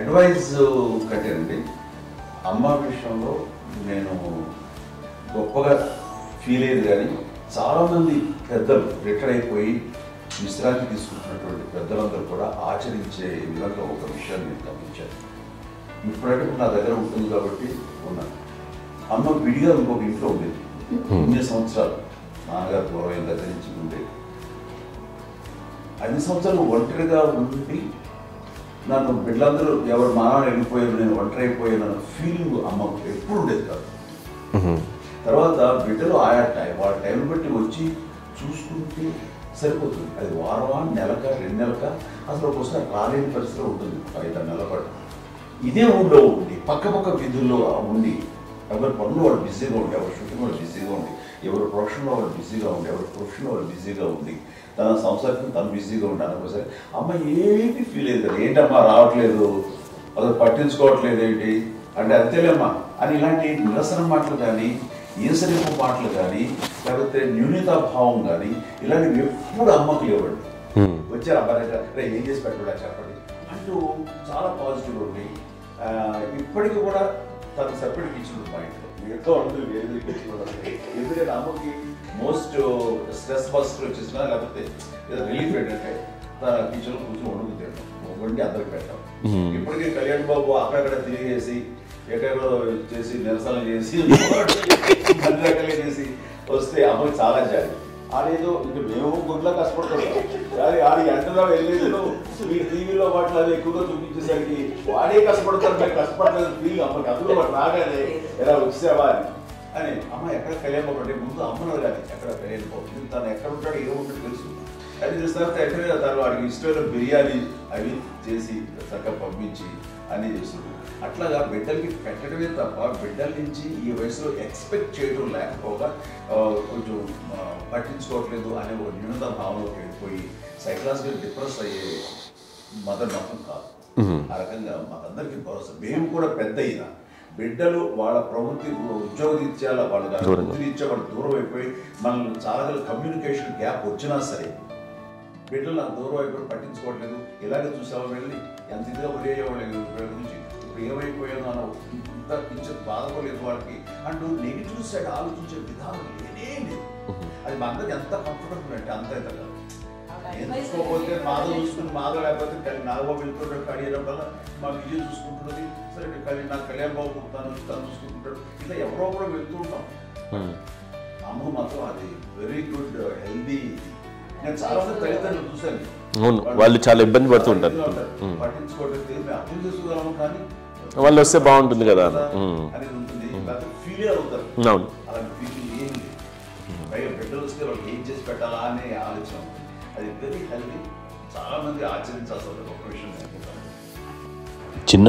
Advise కట్టేనండి అమ్మ విషయంలో నేను గొప్పగా ఫీల్ అయ్యేది. కానీ చాలామంది పెద్దలు రిటైర్ అయిపోయి విశ్రాంతి తీసుకుంటున్నటువంటి పెద్దలందరూ కూడా ఆచరించే విధంగా ఒక విషయాన్ని నేను గమనించాను. ఇప్పుడంటే నా దగ్గర ఉంటుంది కాబట్టి ఉన్నాను. అమ్మ విడిగా ఇంకొక ఇంట్లో ఉండేది. ఇన్ని సంవత్సరాలు నాన్నగారు పూర్వం దగ్గర నుంచి ఉండేది. 5 సంవత్సరాలు ఒంటరిగా ఉండి నన్ను బిడ్డలందరూ ఎవరు మానవ వెళ్ళిపోయారు, నేను ఒంటరి అయిపోయాను ఫీలింగ్ అమ్మకు ఎప్పుడు ఉండేది కాదు. తర్వాత బిడ్డలు ఆయా వాళ్ళ టైం బట్టి వచ్చి చూసుకుంటే సరిపోతుంది. అది వారమా, నెలక, 2 నెలక, అసలు ఒకసారి రాలేని పరిస్థితిలో ఉంటుంది. 5-6 నెలల పాటు ఇదే ఊళ్ళో ఉండి పక్క వీధుల్లో ఉండి ఎవరి పనులు వాళ్ళు బిజీగా ఉండి, ఎవరి షూటింగ్ వాళ్ళు బిజీగా ఉండి, ఎవరి ప్రొఫెషన్లో వాళ్ళు బిజీగా ఉండి, ఎవరి ప్రొఫెషన్లో వాళ్ళు బిజీగా ఉండి, తన సంసారం తను బిజీగా ఉంటాను. ఒకసారి అమ్మ ఏమి ఫీల్ అయ్యేది కదా, ఏంటమ్మా రావట్లేదు, అసలు పట్టించుకోవట్లేదు ఏంటి అంటే అంతేలేమ్మా అని ఇలాంటి నిరసన మాటలు కానీ, ఈసరింపు మాటలు కానీ, లేకపోతే న్యూనతాభావం కానీ ఇలాంటివి ఎప్పుడు అమ్మకు లేవండి. వచ్చారు అబ్బాయి ఏం చేసి పెట్టడా చెప్పండి అంటూ చాలా పాజిటివ్ ఉంది. ఇప్పటికీ కూడా తను సపరేట్ ఇచ్చిన పాయింట్ ఎంతో ఉంటుంది వేరే ఇచ్చిన. ఎందుకంటే అమ్మకి మోస్ట్ స్ట్రెస్ బస్టర్ వచ్చేసినా లేకపోతే రిలీఫ్ ఏంటంటే తన కిచెన్లో కూర్చొని వండి అందరికి పెట్టాం. ఇప్పటికీ కళ్యాణ్ బాబు అక్కడక్కడ తిరిగేసి ఎక్కడో చేసి నిరసన చేసి అన్ని రకాలుగా చేసి వస్తే అమ్మకి చాలా జాలి. ఆడేదో ఇంక మేము గుడ్లా కష్టపడుతున్నాం కానీ ఆడి ఎంతలో వెళ్ళేదో మీ టీవీలో వాటిలో అది ఎక్కువగా చూపించేసరికి వాడే కష్టపడతారు, మేము కష్టపడలేదు ఫీల్ అమ్మకి. అందులో వాడు రాగానే ఎలా వచ్చేసావా అని అమ్మ ఎక్కడ కళ్యాణ్ బాబు అంటే ముందు అమ్మను కానీ ఎక్కడ కళ్యాణ్ బాబు తను ఎక్కడ ఉంటాడో ఏ ఉంటాడో తెలుసు. అది తెలిసిన తర్వాత ఎక్కడ తను వాడికి ఇష్టమైన బిర్యానీ అవి చేసి చక్కగా పంపించి అన్నీ చేస్తుంది. అట్లాగా బిడ్డలకి పెట్టడమే తప్ప బిడ్డల నుంచి ఈ వయసులో ఎక్స్పెక్ట్ చేయడం లేకపోగా కొంచెం పట్టించుకోవట్లేదు అనే ఒక న్యూనత భావంలోకి వెళ్ళిపోయి సైకలాజికల్ డిప్రెస్ అయ్యే మదర్ మాత్రం కాదు. ఆ రకంగా మాకందరికీ భరోసా. మేము కూడా పెద్ద అయినా బిడ్డలు వాళ్ళ ప్రవృత్తి ఉద్యోగరీత్యాల వాళ్ళ వృత్తిరీత్యా వాళ్ళు దూరం అయిపోయి మనల్ని చాలా కమ్యూనికేషన్ గ్యాప్ వచ్చినా సరే బిడ్డలు నాకు దూరం అయిపోయి పట్టించుకోవట్లేదు. ఇలాగే చూసావా వెళ్ళి ఎంత ఇదిగా వదిలేయేవాళ్ళు గురించి ఇప్పుడు ఏమైపోయానో అని ఇంత కించెం బాధపడలేదు వాళ్ళకి అంటూ నెగిటివ్ సైడ్ ఆలోచించే విధానం లేనే లేదు. అది మా అందరికి ఎంత కంఫర్టబుల్ అంటే అంత ఎంత కాదు. ఎందుకోకపోతే మాధవ చూసుకుని మాధవ లేకపోతే నాగబాబు వెళ్తుంటాడు కడియడం వల్ల మా విజయ్ చూసుకుంటున్నది సరే నాకు కళ్యాణ్ బాబు తను చూసుకుంటుంటాడు. ఇట్లా ఎవరో కూడా వెళ్తూ ఉంటాం. అమ్మ మాత్రం అది వెరీ గుడ్ హెల్దీ. నేను చాలా మంది తల్లిదండ్రులు చూశాను, వాళ్ళు చాలా ఇబ్బంది పడుతూ ఉంటారు, పట్టించుకోవట్లేదు అర్థం చేసుకోగలము కానీ వాళ్ళు వస్తే బాగుంటుంది కదా అనేది ఉంటుంది. ఫీల్ అవుతారు. అలాంటి ఫీలింగ్ ఏం లేదు. పైగా బిడ్డలు వస్తే వాళ్ళకి ఏం చేసి పెట్టాలా అనే ఆలోచన. అది వెరీ హెల్దీ. చాలా మంది ఆచరించాల్సిన ఒక విషయం అనుకుంటాను.